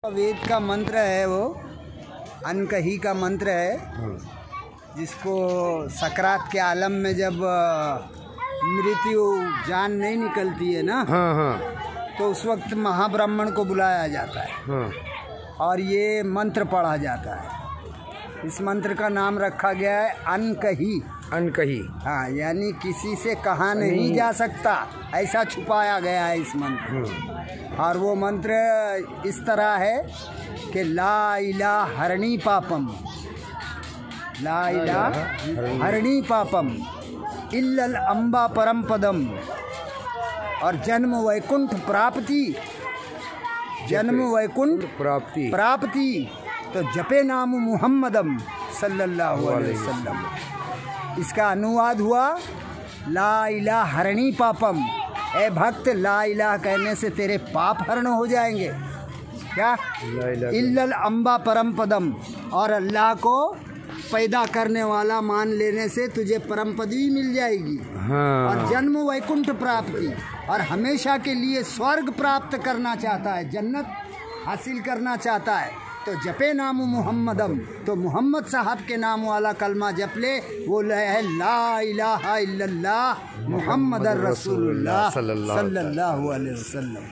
वेद का मंत्र है, वो अनकही का मंत्र है, जिसको सकरात के आलम में जब मृत्यु जान नहीं निकलती है ना, तो उस वक्त महाब्राह्मण को बुलाया जाता है और ये मंत्र पढ़ा जाता है। इस मंत्र का नाम रखा गया है अनकही। अनकही, हाँ, यानी किसी से कहा नहीं जा सकता, ऐसा छुपाया गया है इस मंत्र। और वो मंत्र इस तरह है कि ला इलाहा हरणी पापम, ला इलाहा हरणी पापम इल्लल अम्बा परम पदम, और जन्म वैकुंठ प्राप्ति, जन्म वैकुंठ प्राप्ति तो जपे नाम मुहम्मदम सल्लल्लाहु अलैहि वसल्लम। इसका अनुवाद हुआ ला इलाहा हरणी पापम। ए भक्त, ला इलाहा कहने से तेरे पाप हरण हो जाएंगे। क्या? इल्लल अम्बा परम पदम, और अल्लाह को पैदा करने वाला मान लेने से तुझे परम पदवी मिल जाएगी। और जन्म वैकुंठ प्राप्ति, और हमेशा के लिए स्वर्ग प्राप्त करना चाहता है, जन्नत हासिल करना चाहता है, तो जपे नाम मुहम्मदम, तो मोहम्मद साहब के नाम वाला कलमा जप ले। वो है ला इलाहा इल्लल्लाह मुहम्मदुर रसूलुल्लाह सल्लल्लाहु अलैहि वसल्लम।